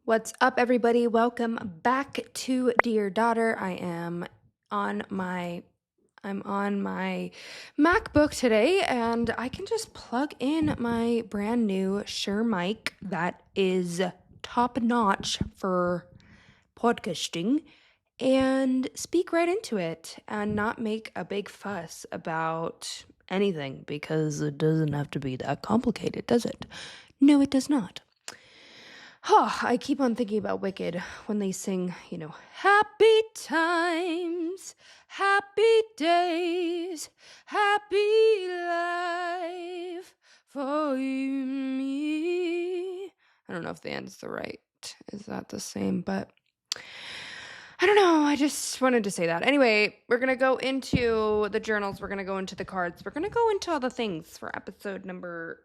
What's up, everybody? Welcome back to Dear Daughter. I'm on my MacBook today, and I can just plug in my brand new Shure mic that is top notch for podcasting and speak right into it and not make a big fuss about anything because it doesn't have to be that complicated, does it? No, it does not. I keep on thinking about Wicked when they sing, happy times, happy days, happy life for you, me. I don't know if the end's is that the same, but I don't know. I just wanted to say that. Anyway, we're going to go into the journals. We're going to go into the cards. We're going to go into all the things for episode number.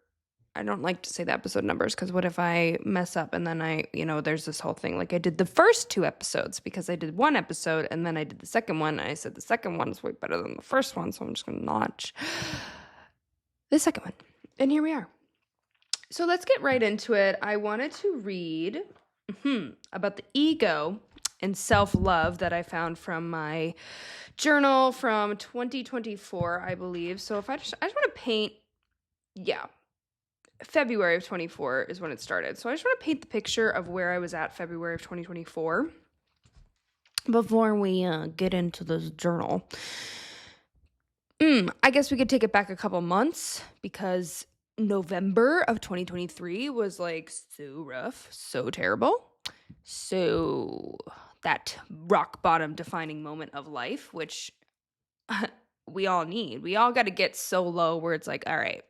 I don't like to say the episode numbers because what if I mess up and then there's this whole thing. Like I did the first two episodes because I did one episode and then I did the second one. And I said the second one is way better than the first one. So I'm just going to notch the second one. And here we are. So let's get right into it. I wanted to read about the ego and self-love that I found from my journal from 2024, I believe. So if I just want to paint, February of 24 is when it started. So I just want to paint the picture of where I was at February of 2024 before we get into this journal. I guess we could take it back a couple months because November of 2023 was like so rough, so terrible. So that rock bottom defining moment of life, which we all need. We all got to get so low where it's like, all right,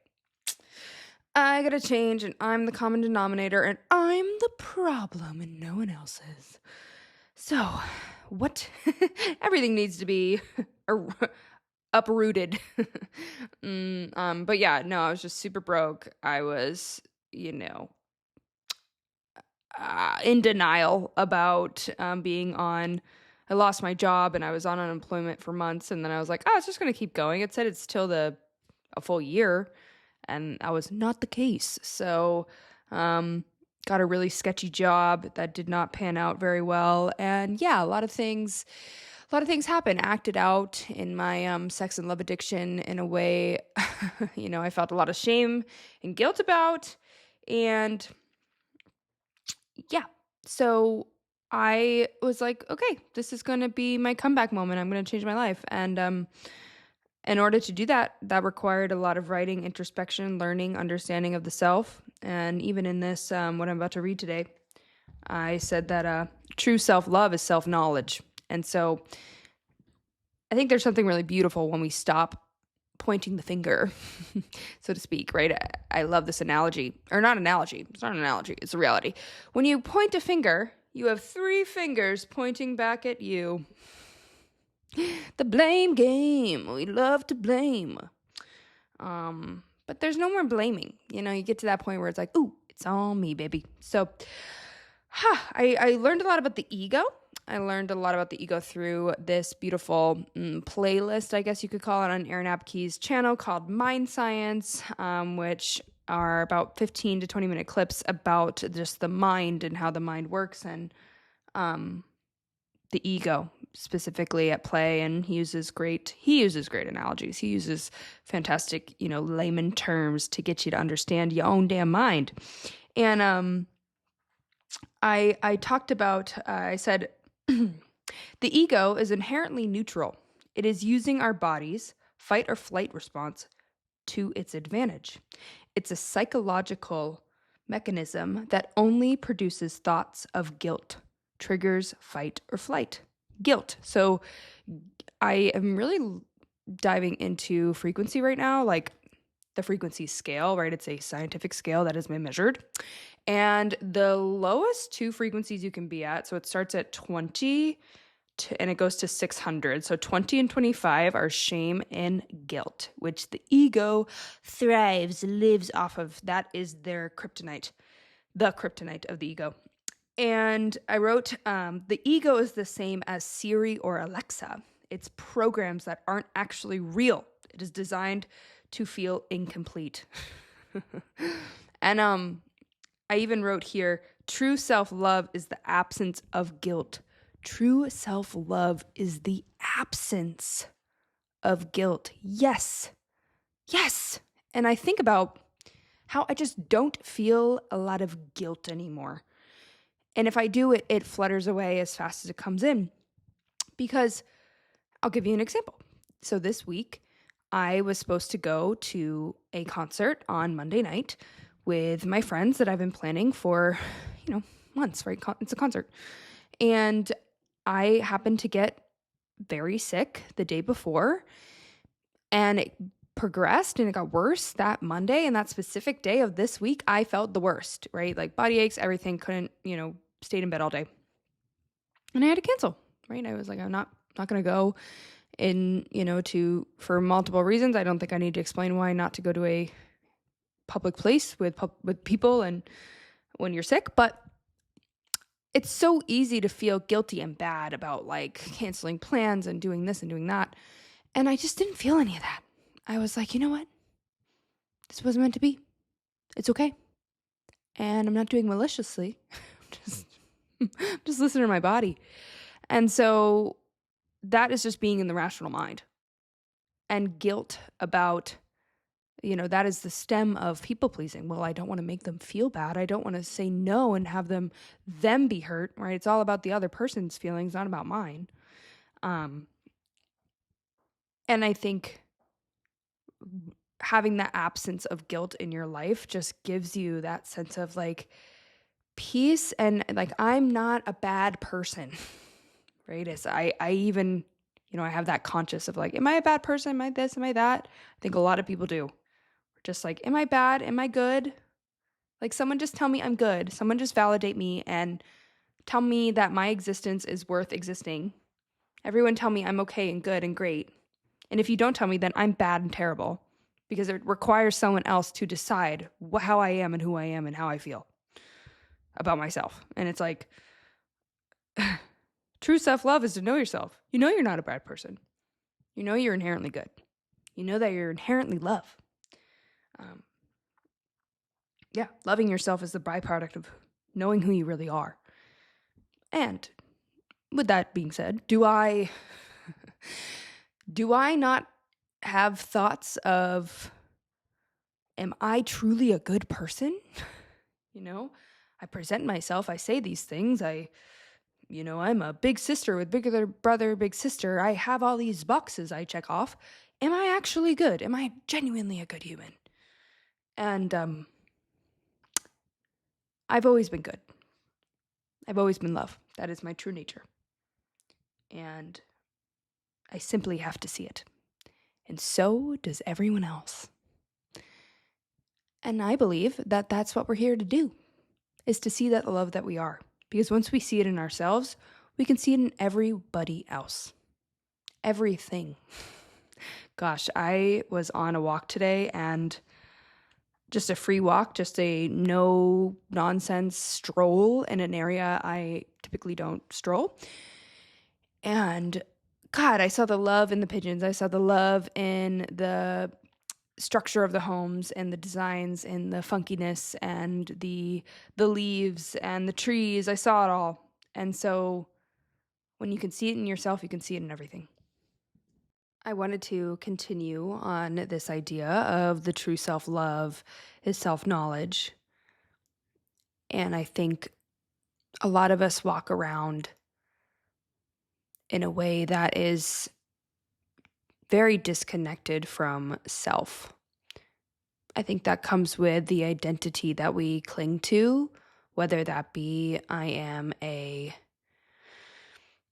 I gotta change, and I'm the common denominator, and I'm the problem, and no one else is. So, what? Everything needs to be uprooted. But yeah, no, I was just super broke. I was, in denial about being on. I lost my job, and I was on unemployment for months, and then I was like, it's just gonna keep going. It said it's till a full year. And that was not the case. So, got a really sketchy job that did not pan out very well. And yeah, a lot of things happened, acted out in my sex and love addiction in a way, I felt a lot of shame and guilt about. And yeah, so I was like, okay, this is going to be my comeback moment. I'm going to change my life. And, in order to do that, that required a lot of writing, introspection, learning, understanding of the self. And even in this, what I'm about to read today, I said that true self-love is self-knowledge. And so I think there's something really beautiful when we stop pointing the finger, so to speak, right? I love this analogy. Or not analogy. It's not an analogy. It's a reality. When you point a finger, you have 3 fingers pointing back at you. The blame game. We love to blame. But there's no more blaming. You get to that point where it's like, ooh, it's all me, baby. So, I learned a lot about the ego. I learned a lot about the ego through this beautiful playlist, I guess you could call it, on Aaron Abke's channel called Mind Science, which are about 15 to 20 minute clips about just the mind and how the mind works and the ego specifically at play. And he uses great analogies. He uses fantastic, layman terms to get you to understand your own damn mind. And I talked about, I said, the ego is inherently neutral. It is using our body's fight or flight response to its advantage. It's a psychological mechanism that only produces thoughts of guilt, triggers fight or flight. Guilt. So I am really diving into frequency right now, like the frequency scale, right? It's a scientific scale that has been measured. And the lowest 2 frequencies you can be at, so it starts at 20 and it goes to 600. So 20 and 25 are shame and guilt, which the ego lives off of. That is their kryptonite, the kryptonite of the ego. And I wrote, the ego is the same as Siri or Alexa. It's programs that aren't actually real. It is designed to feel incomplete. And I even wrote here, true self-love is the absence of guilt. True self-love is the absence of guilt. Yes. Yes. And I think about how I just don't feel a lot of guilt anymore. And if I do, it flutters away as fast as it comes in. Because I'll give you an example. So this week, I was supposed to go to a concert on Monday night with my friends that I've been planning for, months, right? It's a concert. And I happened to get very sick the day before, and it progressed and it got worse that Monday. And that specific day of this week, I felt the worst, right? Like body aches, everything, couldn't, stayed in bed all day. And I had to cancel, right? I was like, I'm not going to go for multiple reasons. I don't think I need to explain why not to go to a public place with people and when you're sick, but it's so easy to feel guilty and bad about like canceling plans and doing this and doing that. And I just didn't feel any of that. I was like, you know what? This wasn't meant to be. It's okay. And I'm not doing maliciously. just listening to my body. And so that is just being in the rational mind. And guilt about, that is the stem of people pleasing. Well, I don't want to make them feel bad. I don't want to say no and have them be hurt, right? It's all about the other person's feelings, not about mine. And I think having that absence of guilt in your life just gives you that sense of like peace and like, I'm not a bad person, right? As I even, I have that conscious of like, am I a bad person? Am I this? Am I that? I think a lot of people do. Just like, am I bad? Am I good? Like someone just tell me I'm good. Someone just validate me and tell me that my existence is worth existing. Everyone tell me I'm okay and good and great. And if you don't tell me, then I'm bad and terrible because it requires someone else to decide how I am and who I am and how I feel about myself. And it's like, true self-love is to know yourself. You know you're not a bad person. You know you're inherently good. You know that you're inherently love. Loving yourself is the byproduct of knowing who you really are. And with that being said, do I not have thoughts of, am I truly a good person? I present myself, I say these things, I'm a big sister with bigger brother, big sister. I have all these boxes I check off. Am I actually good? Am I genuinely a good human? And I've always been good. I've always been love. That is my true nature. And I simply have to see it. And so does everyone else. And I believe that that's what we're here to do, is to see that love that we are. Because once we see it in ourselves, we can see it in everybody else. Everything. Gosh, I was on a walk today, and just a free walk, just a no-nonsense stroll in an area I typically don't stroll. And God, I saw the love in the pigeons. I saw the love in the structure of the homes and the designs and the funkiness and the leaves and the trees. I saw it all. And so when you can see it in yourself, you can see it in everything. I wanted to continue on this idea of the true self-love is self-knowledge. And I think a lot of us walk around in a way that is very disconnected from self. I think that comes with the identity that we cling to, whether that be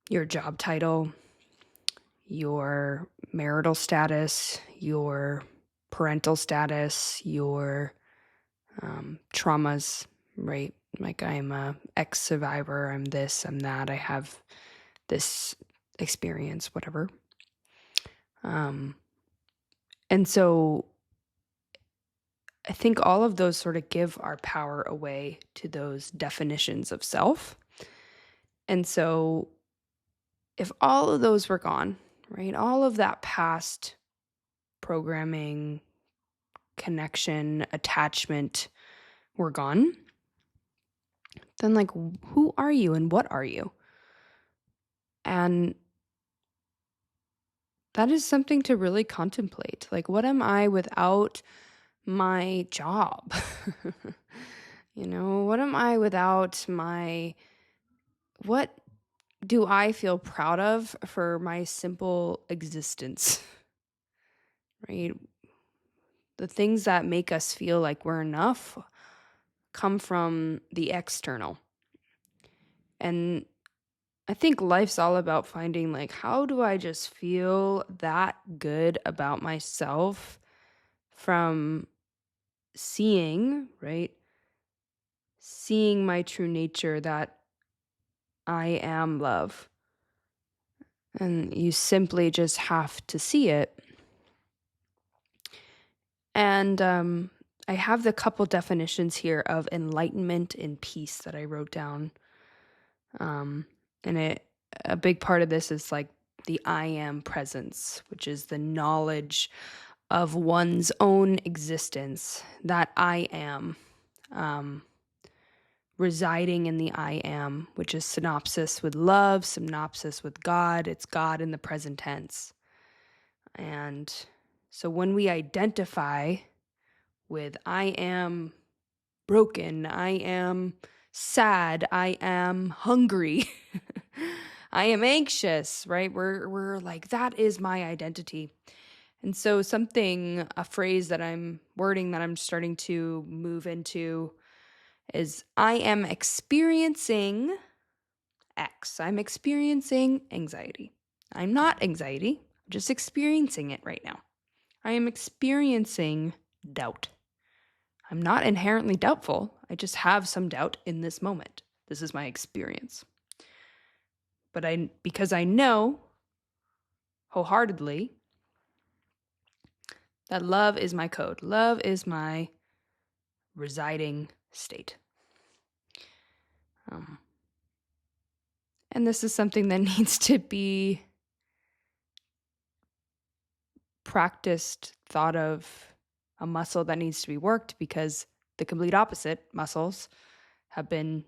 your job title, your marital status, your parental status, your traumas, right? Like I'm a ex-survivor, I'm this, I'm that, I have this experience, whatever. And so I think all of those sort of give our power away to those definitions of self. And so if all of those were gone, right, all of that past programming, connection, attachment were gone, then like who are you and what are you? And that is something to really contemplate. Like, what am I without my job? What am I without what do I feel proud of for my simple existence? Right? The things that make us feel like we're enough come from the external. And I think life's all about finding, like, how do I just feel that good about myself from seeing, right? Seeing my true nature, that I am love. And you simply just have to see it. And I have the couple definitions here of enlightenment and peace that I wrote down. And a big part of this is like the I am presence, which is the knowledge of one's own existence, that I am, residing in the I am, which is synopsis with love, synopsis with God. It's God in the present tense. And so when we identify with I am broken, I am sad, I am hungry, I am anxious, right? We're like, that is my identity. And so a phrase that I'm starting to move into is I am experiencing X. I'm experiencing anxiety. I'm not anxiety. I'm just experiencing it right now. I am experiencing doubt. I'm not inherently doubtful. I just have some doubt in this moment. This is my experience. But because I know wholeheartedly that love is my code. Love is my residing state. And this is something that needs to be practiced, thought of, a muscle that needs to be worked, because the complete opposite muscles have been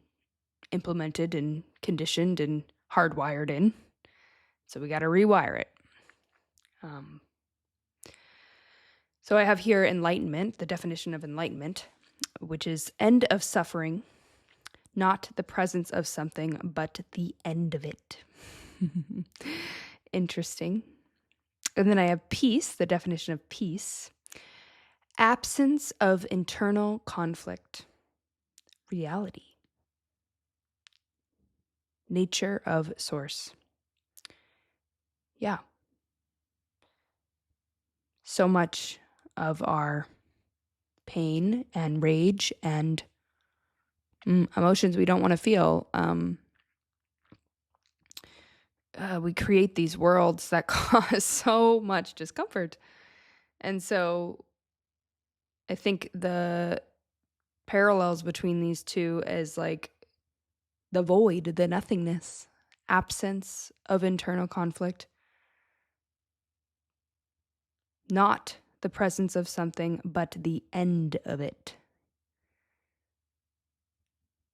implemented and conditioned and hardwired in. So we got to rewire it. So I have here enlightenment, the definition of enlightenment, which is end of suffering, not the presence of something, but the end of it. Interesting. And then I have peace, the definition of peace, absence of internal conflict, reality, nature of source. Yeah. So much of our pain and rage and emotions we don't want to feel, we create these worlds that cause so much discomfort. And so I think the parallels between these two is like the void, the nothingness, absence of internal conflict, not the presence of something, but the end of it.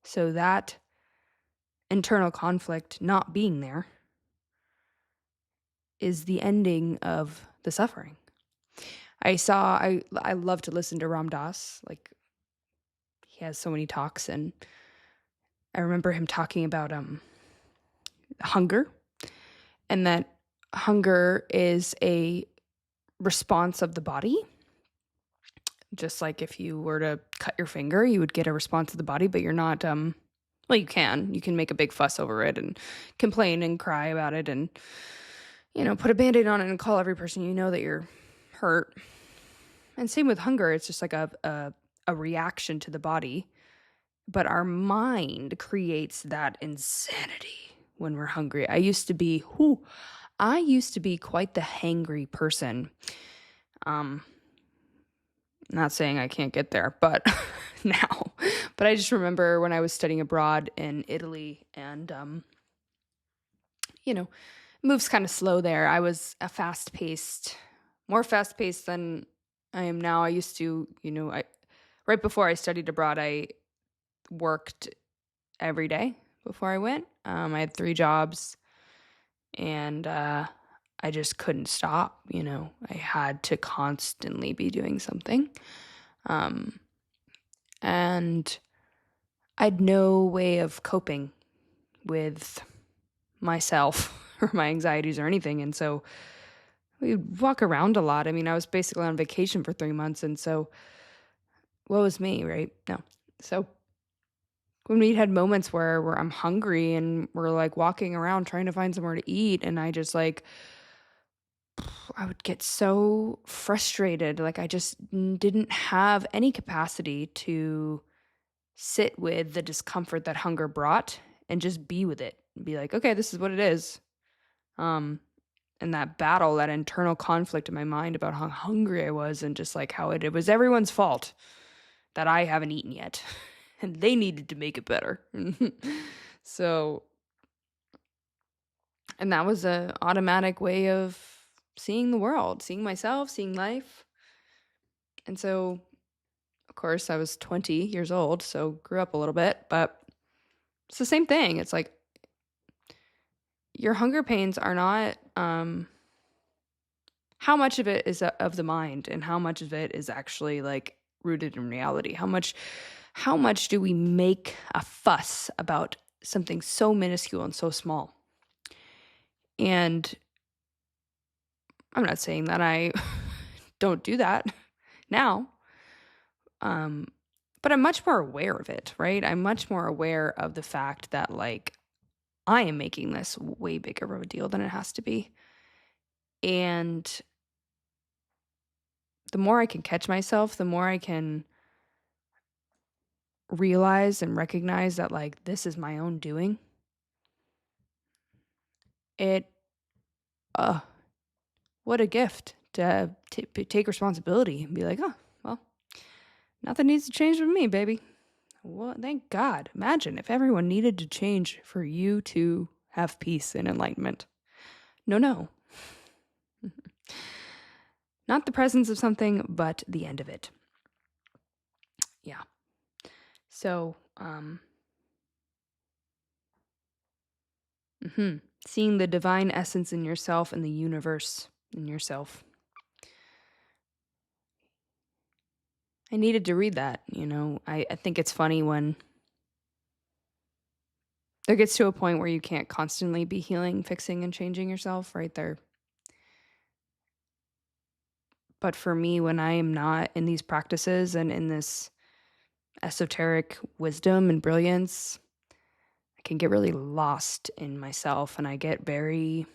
So that internal conflict not being there is the ending of the suffering. I love to listen to Ram Dass. Like, he has so many talks, and I remember him talking about hunger, and that hunger is a response of the body. Just like if you were to cut your finger, you would get a response of the body, but you're not, well, you can make a big fuss over it and complain and cry about it and, put a Band-Aid on it and call every person you know that you're hurt. And same with hunger. It's just like a reaction to the body, but our mind creates that insanity when we're hungry. I used to be quite the hangry person. Not saying I can't get there, but now. But I just remember when I was studying abroad in Italy and, moves kind of slow there. I was more fast-paced than I am now. I used to, right before I studied abroad, I worked every day before I went. I had 3 jobs, and I just couldn't stop, I had to constantly be doing something. And I had no way of coping with myself or my anxieties or anything. And so we'd walk around a lot. I mean, I was basically on vacation for 3 months. And so what was me, right? No. So when we had moments where I'm hungry and we're like walking around trying to find somewhere to eat, and I just like, I would get so frustrated. Like I just didn't have any capacity to sit with the discomfort that hunger brought and just be with it. Be like, okay, this is what it is. And that battle, that internal conflict in my mind about how hungry I was and just like how it was everyone's fault that I haven't eaten yet. And they needed to make it better. So, and that was a automatic way of seeing the world, seeing myself, seeing life. And so, of course, I was 20 years old, so grew up a little bit, but it's the same thing. It's like your hunger pains are not how much of it is of the mind and how much of it is actually like rooted in reality. How much do we make a fuss about something so minuscule and so small? And I'm not saying that I don't do that now. But I'm much more aware of it, right? I'm much more aware of the fact that like I am making this way bigger of a deal than it has to be. And the more I can catch myself, the more I can realize and recognize that like this is my own doing. It what a gift to take responsibility and be like, oh, well, nothing needs to change with me, baby. Well, thank God. Imagine if everyone needed to change for you to have peace and enlightenment. No. Not the presence of something, but the end of it. Yeah. So, seeing the divine essence in yourself and the universe in yourself. I needed to read that, I think it's funny when there gets to a point where you can't constantly be healing, fixing, and changing yourself right there. But for me, when I am not in these practices and in this esoteric wisdom and brilliance, I can get really lost in myself and I get very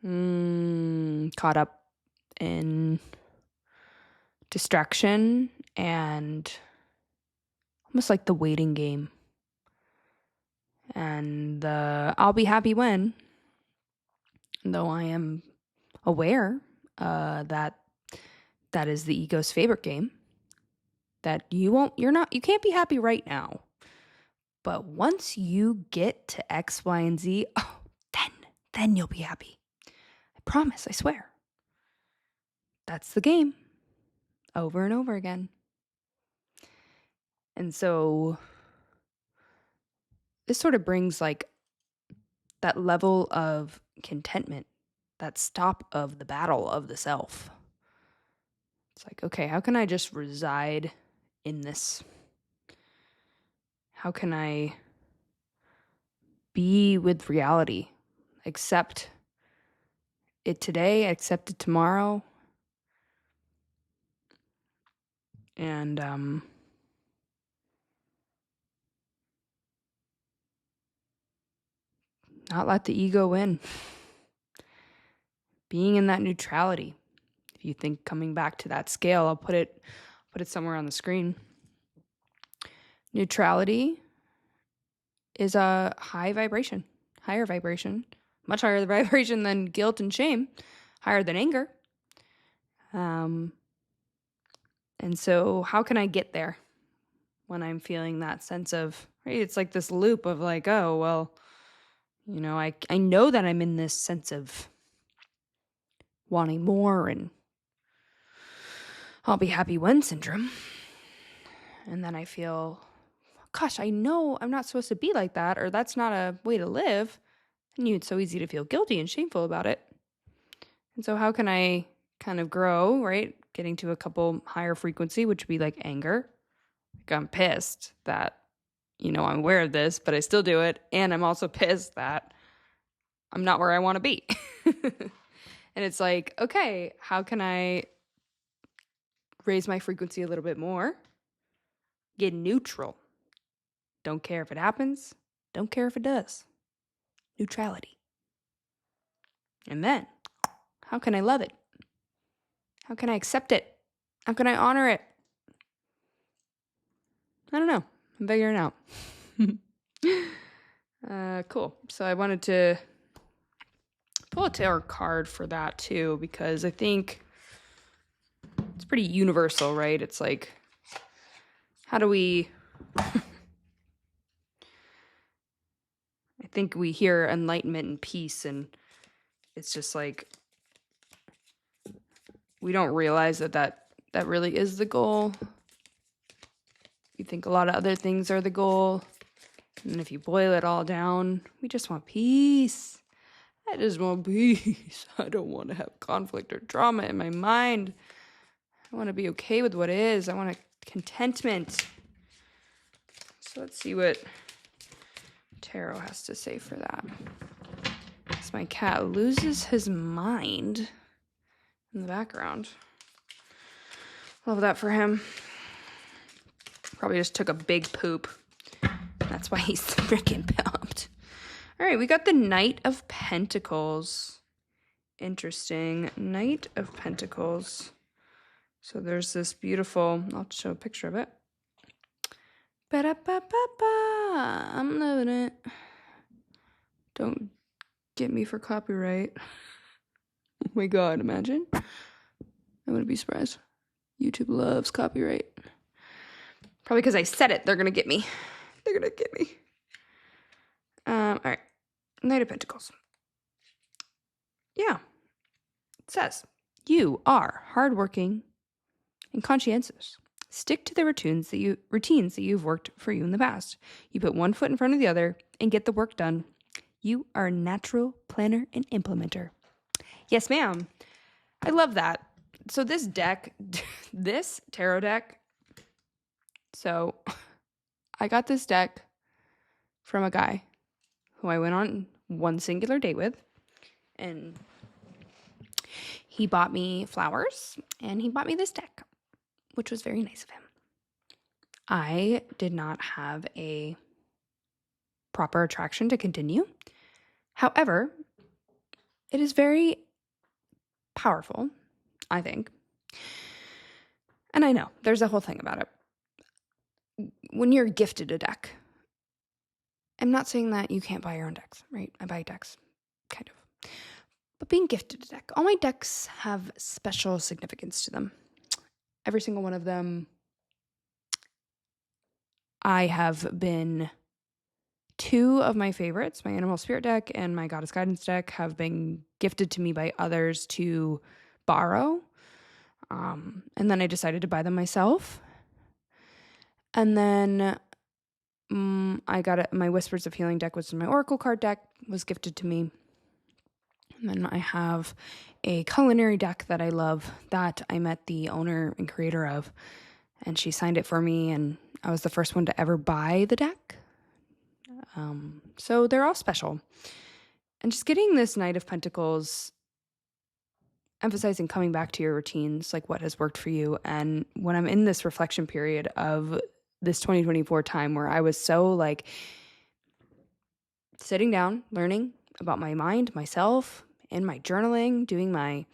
caught up in distraction and almost like the waiting game. And I'll be happy when, though I am aware that is the ego's favorite game, that you can't be happy right now. But once you get to X, Y, and Z, then you'll be happy. I promise, I swear. That's the game. Over and over again. And so this sort of brings like that level of contentment, that stop of the battle of the self. It's like, okay, how can I just reside in this? How can I be with reality? Accept it today, accept it tomorrow. And not let the ego win. Being in that neutrality. If you think coming back to that scale, I'll put it somewhere on the screen. Neutrality is a higher vibration, much higher vibration than guilt and shame, higher than anger. And so how can I get there when I'm feeling that sense of, right? It's like this loop of like, oh, well, I know that I'm in this sense of wanting more and I'll be happy when syndrome. And then I feel gosh, I know I'm not supposed to be like that, or that's not a way to live, and it's so easy to feel guilty and shameful about it. And so how can I kind of grow, right? Getting to a couple higher frequency, which would be like anger. Like I'm pissed that, I'm aware of this, but I still do it. And I'm also pissed that I'm not where I want to be. And it's like, okay, how can I raise my frequency a little bit more? Get neutral. Don't care if it happens. Don't care if it does. Neutrality. And then, how can I love it? How can I accept it? How can I honor it? I don't know. I'm figuring out. Cool. So I wanted to pull a tarot card for that too, because I think it's pretty universal, right? It's like, how do we... I think we hear enlightenment and peace, and it's just like, we don't realize that really is the goal. You think a lot of other things are the goal. And if you boil it all down, we just want peace. I just want peace. I don't want to have conflict or drama in my mind. I want to be okay with what is. I want contentment. So let's see what tarot has to say for that. As my cat loses his mind in the background. Love that for him. Probably just took a big poop. That's why he's freaking pumped. All right, we got the Knight of Pentacles. Interesting. Knight of Pentacles. So there's this beautiful, I'll show a picture of it. Ba-da-ba-ba-ba. I'm loving it. Don't get me for copyright. Oh my God, imagine. I wouldn't be surprised. YouTube loves copyright. Probably because I said it, they're going to get me. They're going to get me. All right. Knight of Pentacles. Yeah. It says, you are hardworking and conscientious. Stick to the routines that you've worked for you in the past. You put one foot in front of the other and get the work done. You are a natural planner and implementer. Yes, ma'am. I love that. So this deck, this tarot deck, so I got this deck from a guy who I went on one singular date with, and he bought me flowers and he bought me this deck, which was very nice of him. I did not have a proper attraction to continue. However, it is very powerful, I think. And I know there's a whole thing about it. When you're gifted a deck, I'm not saying that you can't buy your own decks, right? I buy decks, kind of. But being gifted a deck, all my decks have special significance to them. Every single one of them, I have been... Two of my favorites, my Animal Spirit deck and my Goddess Guidance deck, have been gifted to me by others to borrow. And then I decided to buy them myself. And then I got it. My Whispers of Healing deck, which is my Oracle card deck, was gifted to me. And then I have a culinary deck that I love that I met the owner and creator of. And she signed it for me, and I was the first one to ever buy the deck. So they're all special. And just getting this Knight of Pentacles, emphasizing coming back to your routines, like what has worked for you. And when I'm in this reflection period of this 2024 time where I was so like sitting down, learning about my mind, myself, in my journaling, doing my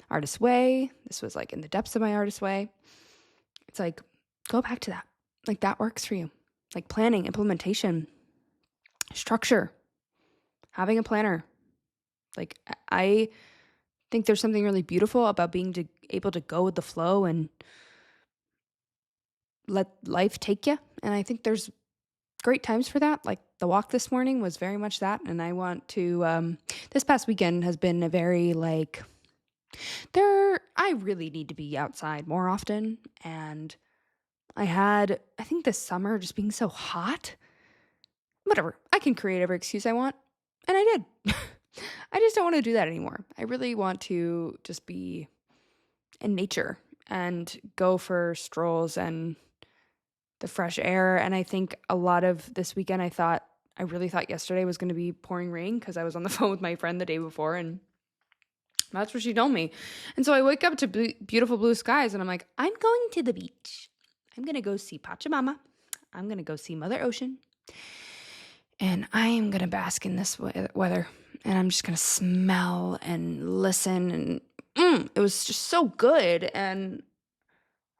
artist way. This was like in the depths of my artist way. It's like, go back to that. Like that works for you. Like planning, implementation, structure, having a planner. Like I think there's something really beautiful about being able to go with the flow and let life take you. And I think there's great times for that. Like the walk this morning was very much that. And I want to, this past weekend has been a very like, I really need to be outside more often. And I think this summer just being so hot. Whatever. I can create every excuse I want. And I did. I just don't want to do that anymore. I really want to just be in nature and go for strolls and the fresh air. And I think a lot of this weekend, I really thought yesterday was going to be pouring rain because I was on the phone with my friend the day before, and that's what she told me. And so I wake up to beautiful blue skies, and I'm like, I'm going to the beach. I'm going to go see Pachamama. I'm going to go see Mother Ocean. And I am going to bask in this weather. And I'm just going to smell and listen. And it was just so good. And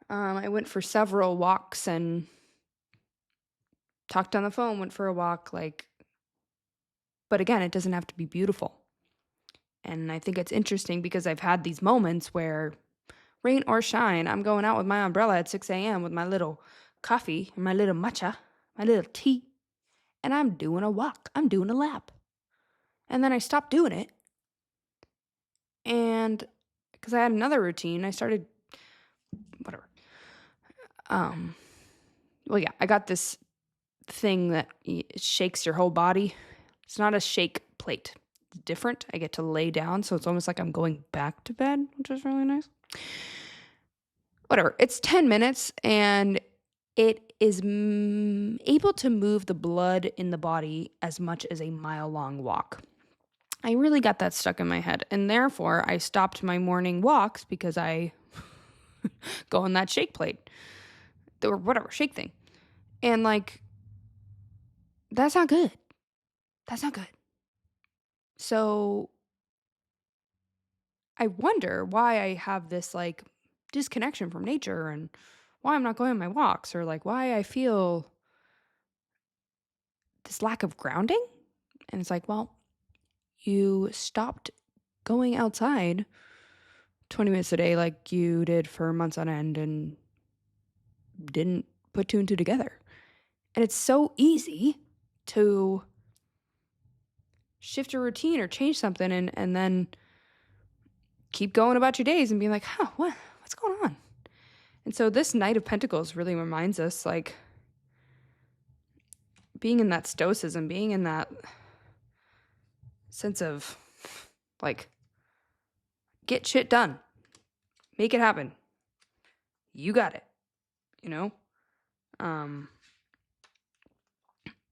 I went for several walks and talked on the phone, went for a walk. But again, it doesn't have to be beautiful. And I think it's interesting because I've had these moments where rain or shine, I'm going out with my umbrella at 6 a.m. with my little coffee and my little matcha, my little tea. And I'm doing a walk. I'm doing a lap. And then I stopped doing it. And because I had another routine, I started, whatever. I got this thing that shakes your whole body. It's not a shake plate. It's different. I get to lay down. So it's almost like I'm going back to bed, which is really nice. Whatever. It's 10 minutes and it is able to move the blood in the body as much as a mile-long walk. I really got that stuck in my head. And therefore, I stopped my morning walks because I go on that shake plate. Or whatever, shake thing. And that's not good. That's not good. So I wonder why I have this disconnection from nature and why I'm not going on my walks, or why I feel this lack of grounding. And it's well, you stopped going outside 20 minutes a day like you did for months on end and didn't put two and two together. And it's so easy to shift your routine or change something and then keep going about your days and being like, what's going on? And so this Knight of Pentacles really reminds us, being in that stoicism, being in that sense of, get shit done. Make it happen. You got it.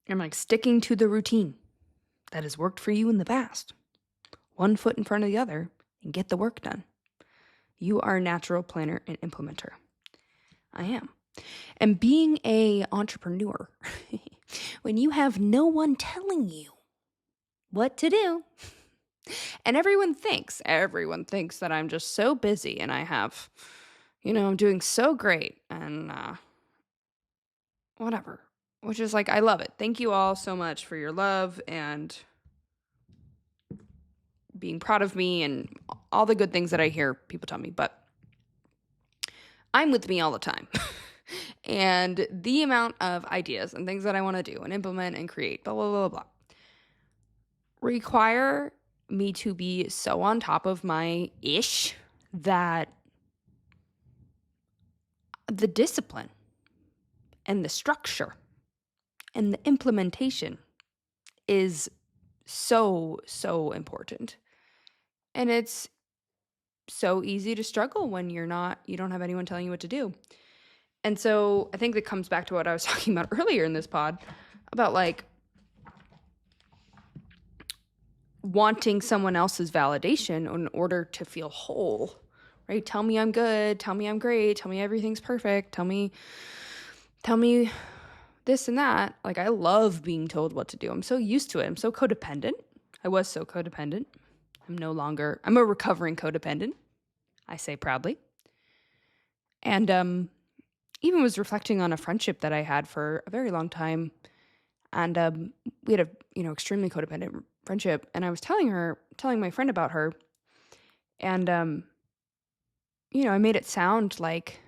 And sticking to the routine that has worked for you in the past. One foot in front of the other and get the work done. You are a natural planner and implementer. I am. And being a entrepreneur, when you have no one telling you what to do, and everyone thinks that I'm just so busy and I have, I'm doing so great and whatever, which is I love it. Thank you all so much for your love and being proud of me and all the good things that I hear people tell me, but I'm with me all the time. And the amount of ideas and things that I want to do and implement and create, blah, blah, blah, blah, require me to be so on top of my ish that the discipline and the structure and the implementation is so, so important. And it's so easy to struggle when you don't have anyone telling you what to do. And so I think that comes back to what I was talking about earlier in this pod about wanting someone else's validation in order to feel whole, right? Tell me I'm good. Tell me I'm great. Tell me everything's perfect. Tell me this and that. I love being told what to do. I'm so used to it. I'm so codependent. I was so codependent. I'm a recovering codependent. I say proudly. And even was reflecting on a friendship that I had for a very long time. And we had a, extremely codependent friendship. And I was telling my friend about her. And, I made it sound like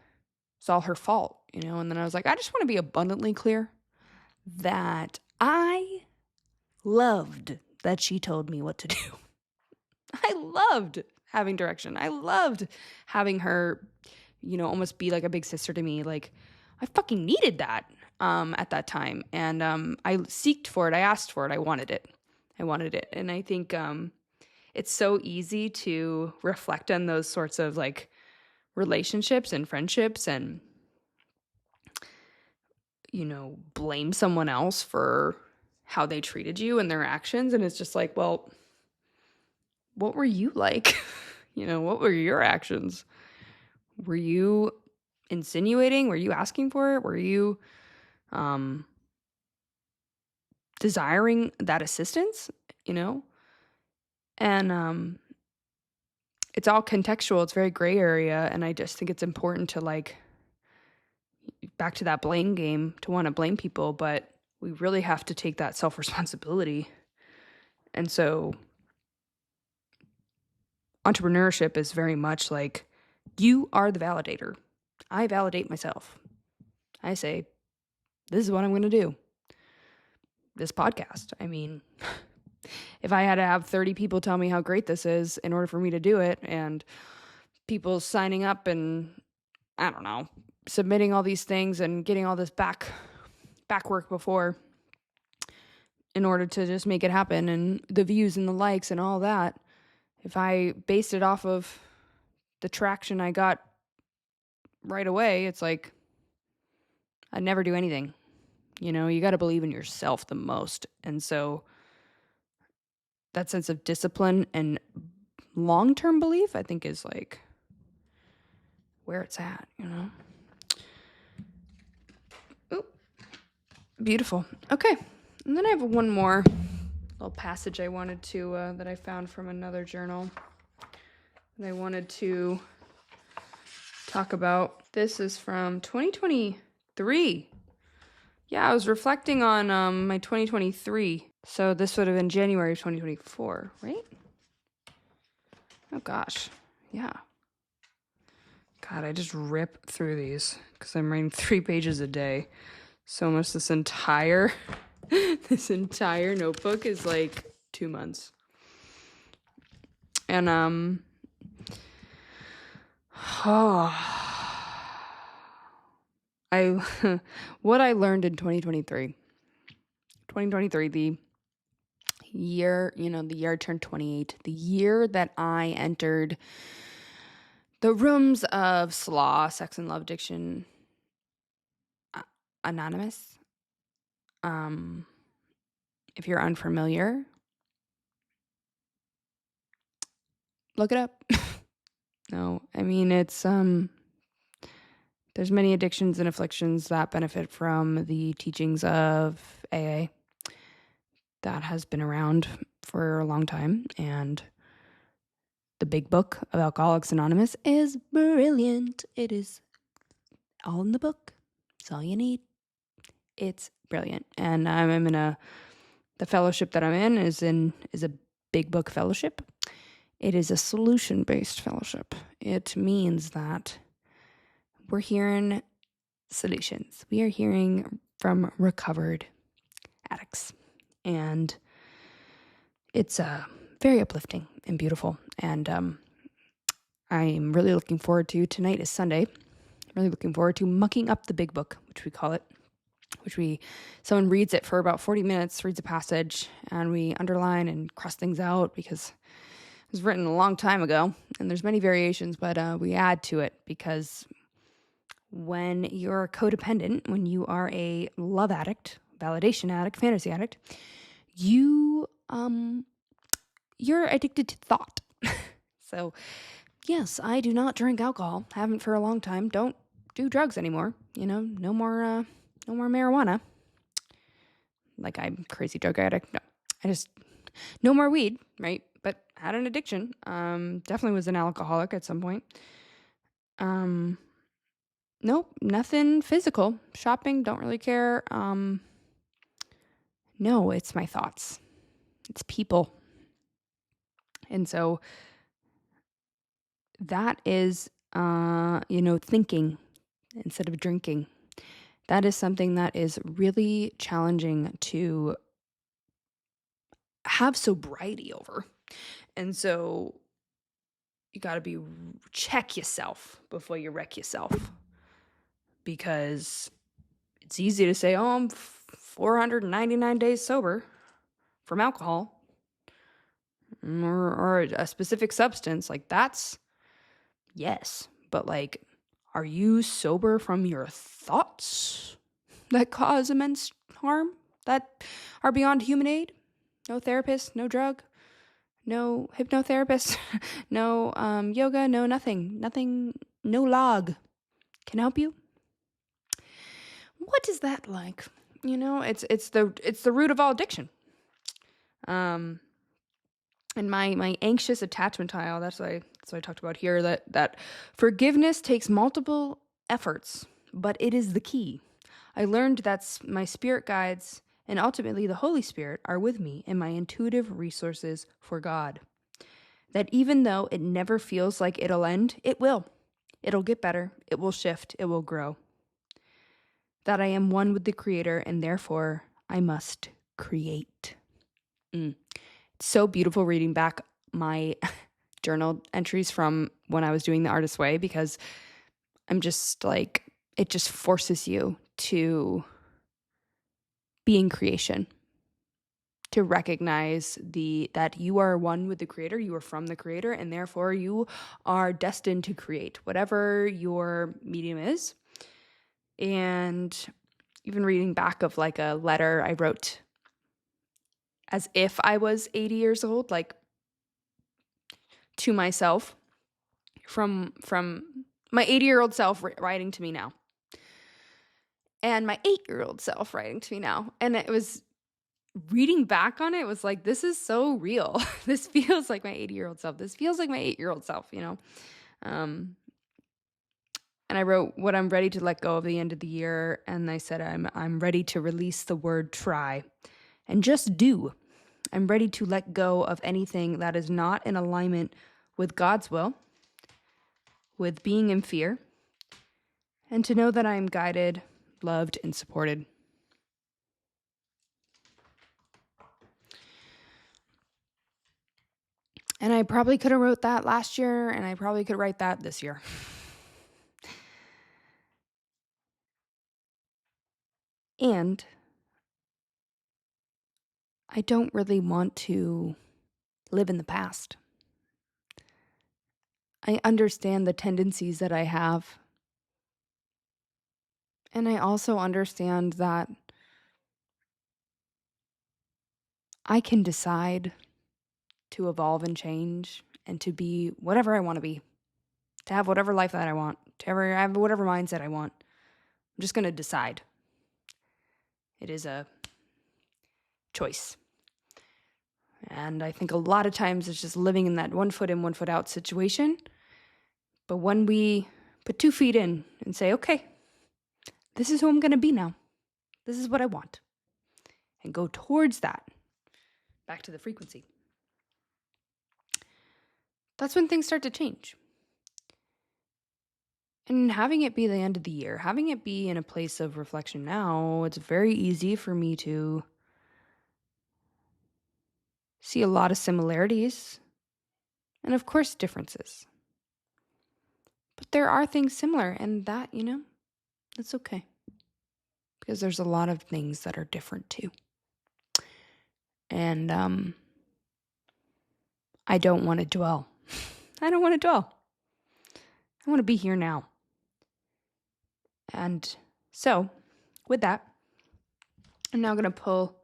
it's all her fault, And then I was like, I just want to be abundantly clear that I loved that she told me what to do. I loved having direction. I loved having her, almost be like a big sister to me. I fucking needed that at that time. And I seeked for it. I asked for it. I wanted it. And I think it's so easy to reflect on those sorts of like relationships and friendships and, blame someone else for how they treated you and their actions. And it's just like, well, what were you like? What were your actions? Were you insinuating? Were you asking for it? Were you desiring that assistance? And it's all contextual. It's very gray area. And I just think it's important to like, back to that blame game, to want to blame people, but we really have to take that self-responsibility. And so entrepreneurship is very much like, you are the validator. I validate myself. I say, this is what I'm going to do. This podcast. I mean, if I had to have 30 people tell me how great this is in order for me to do it, and people signing up and, I don't know, submitting all these things and getting all this back work before in order to just make it happen, and the views and the likes and all that, if I based it off of the traction I got right away, it's like I'd never do anything. You got to believe in yourself the most. And so that sense of discipline and long-term belief, I think, is like where it's at, Ooh, beautiful. Okay. And then I have one more little passage I wanted to, that I found from another journal that I wanted to talk about. This is from 2023. Yeah, I was reflecting on my 2023. So this would have been January of 2024, right? Oh, gosh. Yeah. God, I just rip through these because I'm writing 3 pages a day. So almost this entire notebook is like 2 months. And, what I learned in 2023, the year, the year I turned 28, the year that I entered the rooms of SLAW, Sex and Love Addiction Anonymous. If you're unfamiliar, look it up. No, I mean, it's, there's many addictions and afflictions that benefit from the teachings of AA that has been around for a long time. And the big book of Alcoholics Anonymous is brilliant. It is all in the book. It's all you need. It's brilliant. And I'm in the fellowship that I'm in is a big book fellowship. It is a solution-based fellowship. It means that we're hearing solutions. We are hearing from recovered addicts. And it's very uplifting and beautiful. And I'm really looking forward to, tonight is Sunday, I'm really looking forward to mucking up the big book, which we call it, someone reads it for about 40 minutes, reads a passage, and we underline and cross things out because it was written a long time ago, and there's many variations, but we add to it because when you're codependent, when you are a love addict, validation addict, fantasy addict, you're addicted to thought. So, yes, I do not drink alcohol. Haven't for a long time. Don't do drugs anymore. No more marijuana. Like I'm a crazy drug addict. No, no more weed, right? But had an addiction. Definitely was an alcoholic at some point. Nope, nothing physical. Shopping, don't really care. No, it's my thoughts. It's people. And so that is, thinking instead of drinking. That is something that is really challenging to have sobriety over. And so you got to check yourself before you wreck yourself. because it's easy to say, oh, I'm 499 days sober from alcohol or a specific substance. Like, that's, yes. But, like, are you sober from your thoughts that cause immense harm, that are beyond human aid? No therapist, no drug, no hypnotherapist, no yoga, no nothing, no log can help you. What is that like? You know, it's the root of all addiction. And my anxious attachment style, that's what I talked about here, that forgiveness takes multiple efforts, but it is the key. I learned that my spirit guides and ultimately the Holy Spirit are with me in my intuitive resources for God. That even though it never feels like it'll end, it will. It'll get better. It will shift. It will grow. That I am one with the Creator and therefore I must create. It's so beautiful reading back my journal entries from when I was doing the Artist's Way, because I'm just like, it just forces you to be in creation, to recognize that you are one with the Creator, you are from the Creator, and therefore you are destined to create whatever your medium is. And even reading back of like a letter I wrote as if I was 80 years old, like to myself, from my 80-year-old self writing to me now, and my 8-year-old self writing to me now. And it was, reading back on it was like, this is so real. This feels like my 80-year-old self. This feels like my 8-year-old self, you know? And I wrote what I'm ready to let go of the end of the year. And I said, I'm ready to release the word try and just do. I'm ready to let go of anything that is not in alignment with God's will, with being in fear, and to know that I am guided, loved, and supported. And I probably could have wrote that last year, and I probably could write that this year. And I don't really want to live in the past. I understand the tendencies that I have. And I also understand that I can decide to evolve and change and to be whatever I want to be, to have whatever life that I want, to have whatever mindset I want. I'm just going to decide. It is a choice. And I think a lot of times it's just living in that 1 foot in, 1 foot out situation. But when we put 2 feet in and say, okay, this is who I'm going to be now. This is what I want. And go towards that, back to the frequency. That's when things start to change. And having it be the end of the year, having it be in a place of reflection now, it's very easy for me to see a lot of similarities and, of course, differences. But there are things similar, and that, you know, that's okay. Because there's a lot of things that are different too. And I don't want to dwell. I don't want to dwell. I want to be here now. And so, with that, I'm now going to pull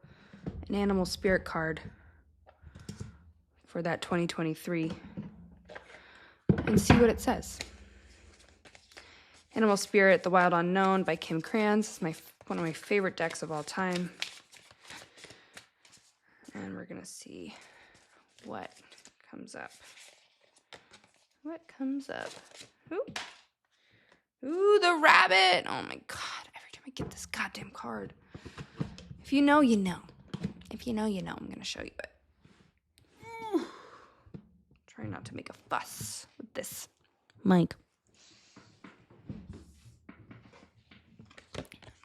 an animal spirit card for that 2023 and see what it says. Animal Spirit, The Wild Unknown by Kim Krans. It's one of my favorite decks of all time. And we're going to see what comes up. What comes up? Ooh, the rabbit. Oh my God. Every time I get this goddamn card. If you know, you know. If you know, you know. I'm going to show you it. Try not to make a fuss with this mic.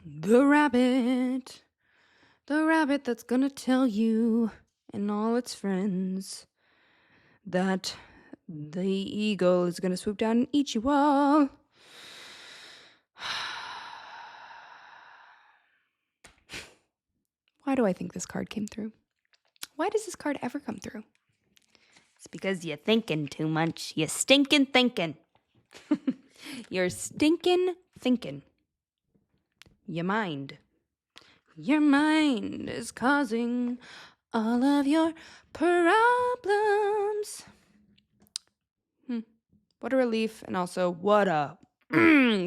The rabbit. The rabbit that's going to tell you and all its friends that the eagle is going to swoop down and eat you all. Why do I think this card came through? Why does this card ever come through? It's because you're thinking too much. You're stinking thinking. You're stinking thinking. Your mind. Your mind is causing all of your problems. What a relief, and also what a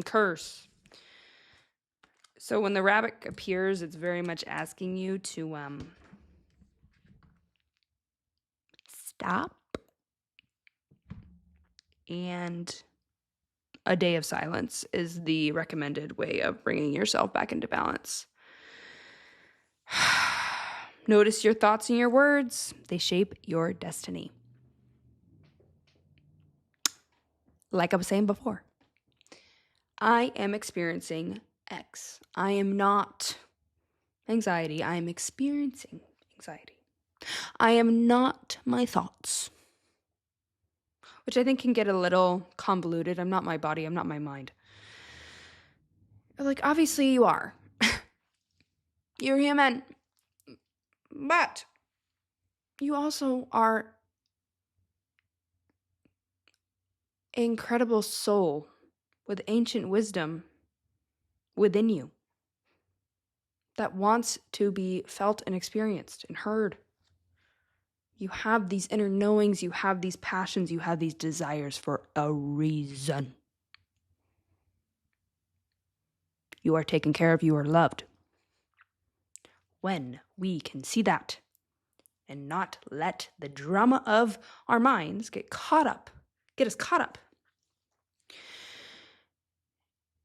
curse. So when the rabbit appears, it's very much asking you to stop. And a day of silence is the recommended way of bringing yourself back into balance. Notice your thoughts and your words. They shape your destiny. Like I was saying before, I am experiencing X. I am not anxiety. I am experiencing anxiety. I am not my thoughts, which I think can get a little convoluted. I'm not my body. I'm not my mind. Like, obviously you are. You're human. But you also are an incredible soul with ancient wisdom within you that wants to be felt and experienced and heard. You have these inner knowings, you have these passions, you have these desires for a reason. You are taken care of, you are loved. When we can see that and not let the drama of our minds get us caught up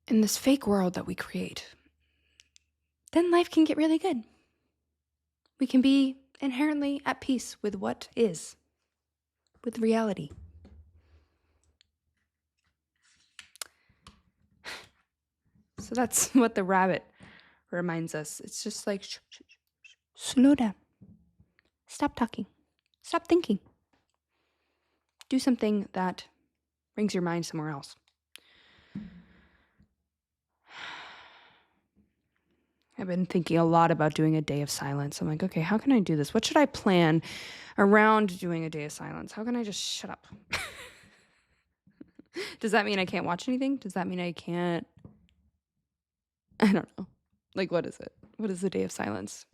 in this fake world that we create, then life can get really good. We can be inherently at peace with what is, with reality. So that's what the rabbit reminds us. It's just like, slow down. Stop talking. Stop thinking. Do something that brings your mind somewhere else. I've been thinking a lot about doing a day of silence. I'm like, okay, how can I do this? What should I plan around doing a day of silence? How can I just shut up? Does that mean I can't watch anything? Does that mean I can't? I don't know. Like, what is it? What is the day of silence?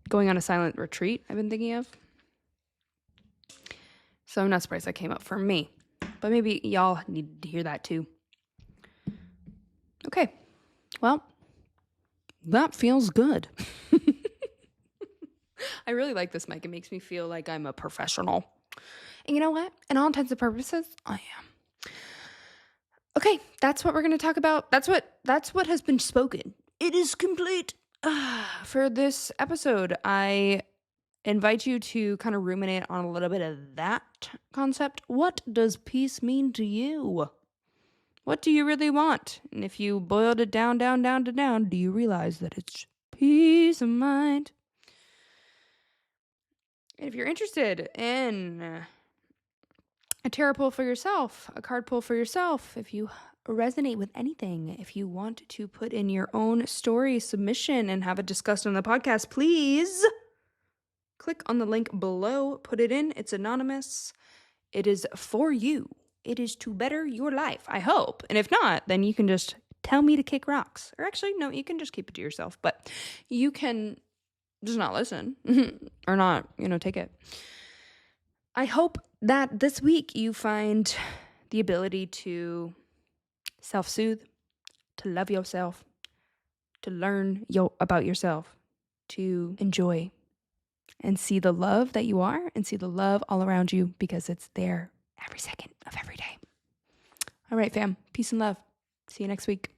Going on a silent retreat, I've been thinking of. So I'm not surprised that came up for me. But maybe y'all need to hear that too. Okay. Well, that feels good. I really like this mic. It makes me feel like I'm a professional. And you know what? In all intents and purposes, I am. Okay, that's what we're going to talk about. That's what has been spoken. It is complete. For this episode, I invite you to kind of ruminate on a little bit of that concept. What does peace mean to you? What do you really want? And if you boiled it down, do you realize that it's peace of mind? And if you're interested in a tarot pull for yourself, a card pull for yourself, if you resonate with anything, if you want to put in your own story submission and have it discussed on the podcast, please click on the link below, put it in. It's anonymous. It is for you. It is to better your life, I hope. And if not, then you can just tell me to kick rocks. Or actually, no, you can just keep it to yourself. But you can just not listen or not, take it. I hope that this week you find the ability to self-soothe, to love yourself, to learn about yourself, to enjoy and see the love that you are and see the love all around you because it's there every second of every day. All right, fam. Peace and love. See you next week.